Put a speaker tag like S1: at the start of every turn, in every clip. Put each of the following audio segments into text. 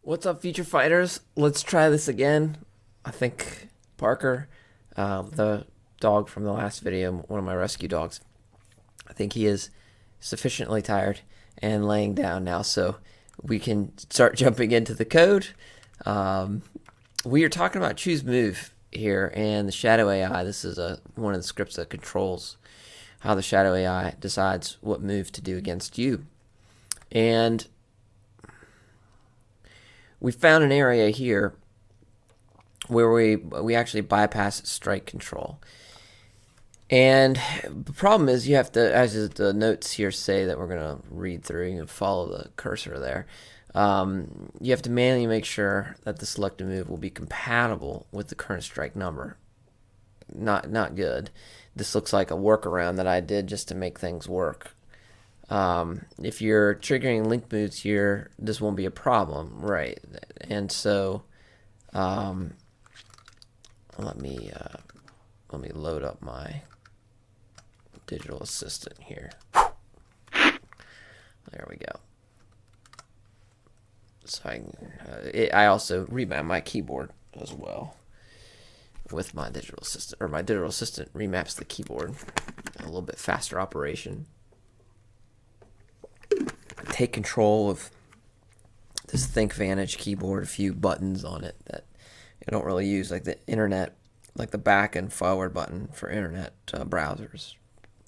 S1: What's up, future fighters? Let's try this again. I think Parker, the dog from the last video, one of my rescue dogs, I think he is sufficiently tired and laying down now, so we can start jumping into the code. Um, we are talking about choose move here and the shadow AI. This is one of the scripts that controls how the shadow AI decides what move to do against you. And we found an area here where we actually bypass strike control. And the problem is you have to, as the notes here say that we're going to read through and follow the cursor there, you have to manually make sure that the selected move will be compatible with the current strike number. Not good. This looks like a workaround that I did just to make things work. If you're triggering link moves here, this won't be a problem, right? And so, let me load up my digital assistant here. There we go. So I also remap my keyboard as well with my digital assistant, or my digital assistant remaps the keyboard. A little bit faster operation. Take control of this ThinkVantage keyboard, a few buttons on it that I don't really use, like the internet, like the back and forward button for internet browsers.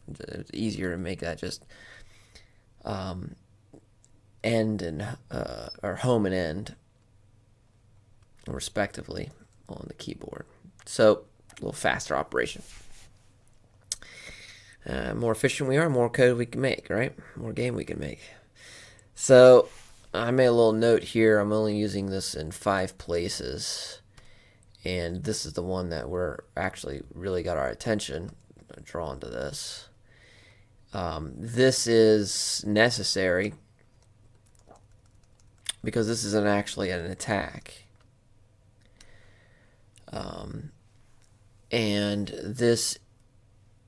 S1: It's easier to make that just end and or home and end respectively on the keyboard. So a little faster operation. More efficient we are, more code we can make, right? More game we can make. So I made a little note here. I'm only using this in 5 places, and this is the one that we're actually really got our attention drawn to this. This is necessary because this isn't actually an attack. And this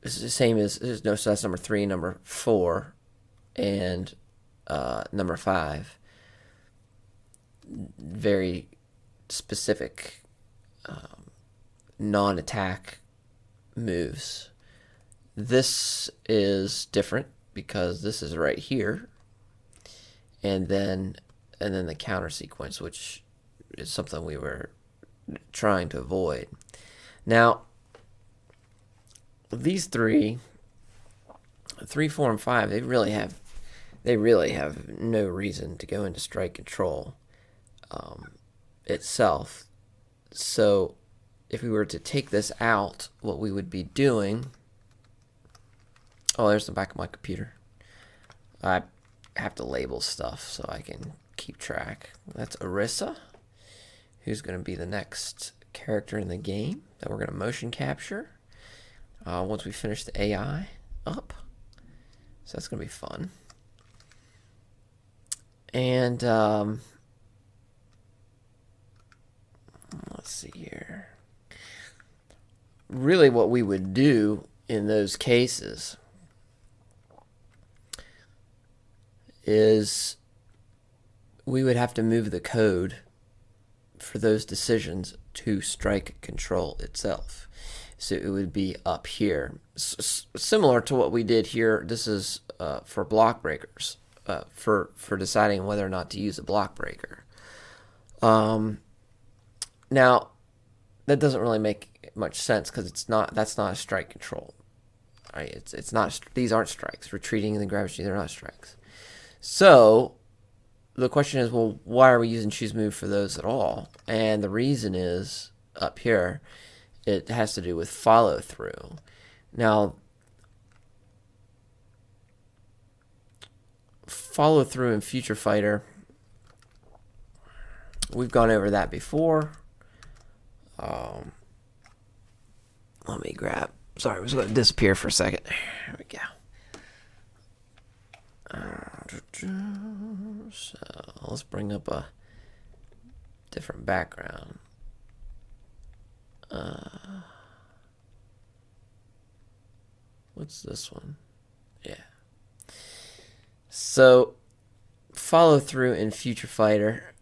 S1: is the same as, no, so that's number 3, number 4, and number 5. Very specific non-attack moves. This is different because this is right here, and then the counter sequence, which is something we were trying to avoid. Now, these 3, 4, and 5, they really have no reason to go into strike control itself. So if we were to take this out, what we would be doing... Oh, there's the back of my computer. I have to label stuff so I can keep track. That's Arissa, who's going to be the next character in the game that we're going to motion capture once we finish the AI up. So that's going to be fun. And let's see here. Really what we would do in those cases is we would have to move the code for those decisions to strike control itself. So it would be up here. Similar to what we did here, this is for block breakers, for deciding whether or not to use a block breaker. Now, that doesn't really make much sense because that's not a strike control. Right? It's not. These aren't strikes. Retreating and the gravity, they're not strikes. So the question is, well, why are we using choose move for those at all? And the reason is up here. It has to do with follow through. Now, follow through in Future Fighter, we've gone over that before. Let me grab. Sorry, I was going to disappear for a second. There we go. So let's bring up a different background. What's this one? Yeah. So follow through in Future Fighter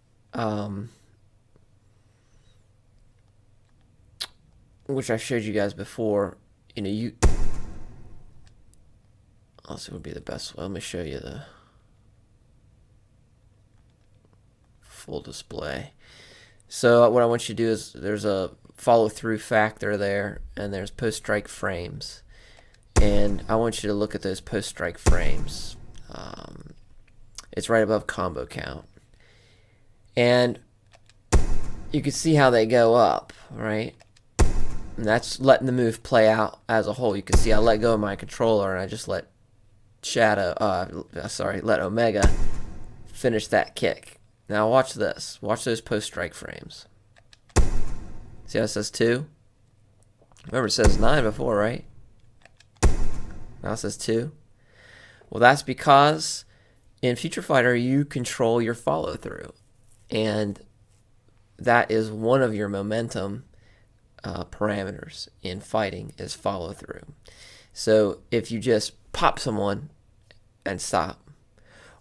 S1: which I showed you guys before. Also would be the best way. Let me show you the full display. So what I want you to do is there's a follow through factor there, and there's post strike frames, and I want you to look at those post strike frames. It's right above combo count, and you can see how they go up, right? And that's letting the move play out as a whole. You can see I let go of my controller and I just let let Omega finish that kick. Now watch this. Watch those post strike frames. See how it says 2? Remember it says 9 before, right? Now it says 2. Well, that's because in Future Fighter you control your follow through, and that is one of your momentum parameters in fighting is follow through. So if you just pop someone and stop,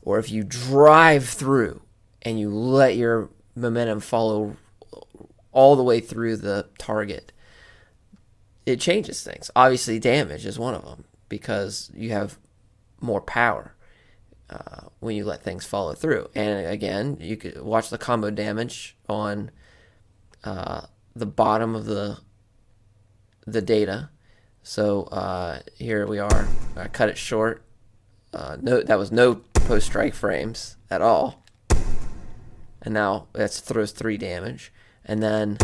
S1: or if you drive through and you let your momentum follow all the way through the target, it changes things. Obviously, damage is one of them because you have more power when you let things follow through. And again, you could watch the combo damage on the bottom of the data. So here we are. I cut it short. That was no post strike frames at all. And now that throws 3 damage. And then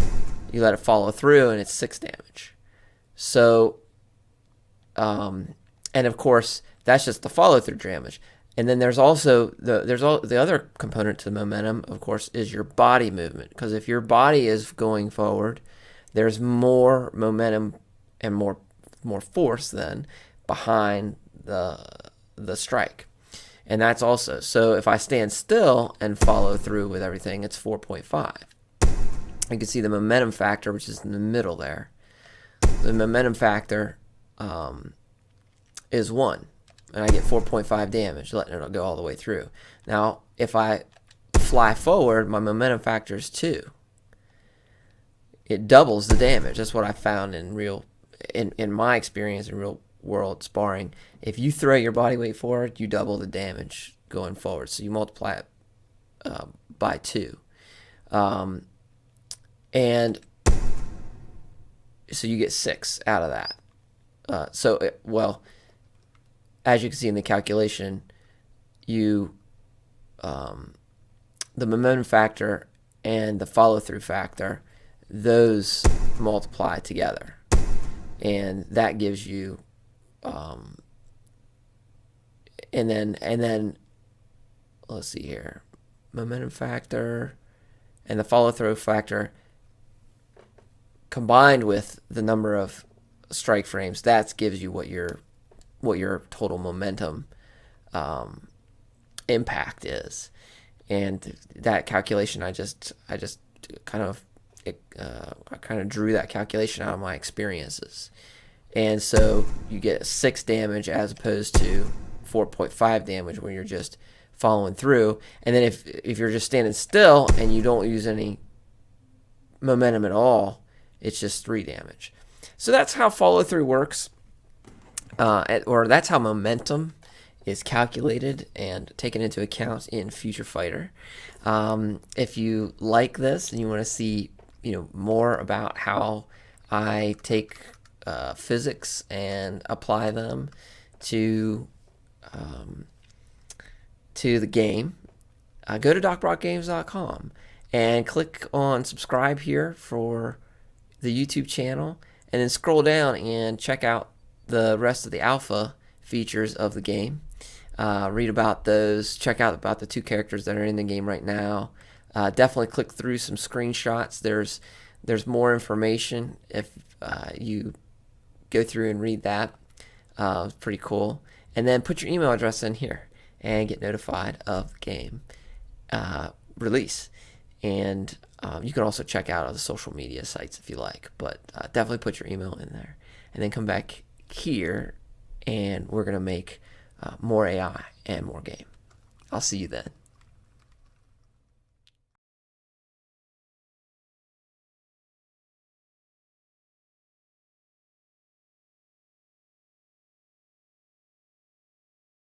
S1: you let it follow through and it's 6 damage. So, and of course, that's just the follow through damage. And then there's also the other component to the momentum, of course, is your body movement. Because if your body is going forward, there's more momentum and more force then behind the strike. And that's also, so if I stand still and follow through with everything, it's 4.5. You can see the momentum factor, which is in the middle there. The momentum factor is 1. And I get 4.5 damage, letting it go all the way through. Now, if I fly forward, my momentum factor is 2. It doubles the damage. That's what I found in my experience in real world sparring. If you throw your body weight forward, you double the damage going forward. So you multiply it by 2. And so you get 6 out of that. As you can see in the calculation, the momentum factor and the follow-through factor, those multiply together, and that gives you, and then let's see here, momentum factor and the follow-through factor combined with the number of strike frames, that gives you what your total momentum impact is. And that calculation, I kind of drew that calculation out of my experiences. And so you get 6 damage as opposed to 4.5 damage when you're just following through. And then if you're just standing still and you don't use any momentum at all, it's just 3 damage. So that's how follow through works. Or that's how momentum is calculated and taken into account in Future Fighter. If you like this and you want to see more about how I take physics and apply them to the game, go to docbrockgames.com and click on subscribe here for the YouTube channel, and then scroll down and check out the rest of the alpha features of the game. Read about those. Check out about the 2 characters that are in the game right now. Definitely click through some screenshots. There's more information if you go through and read that. It's pretty cool. And then put your email address in here and get notified of the game release. And you can also check out other social media sites if you like, but definitely put your email in there. And then come back here and we're going to make more AI and more game. I'll see you then.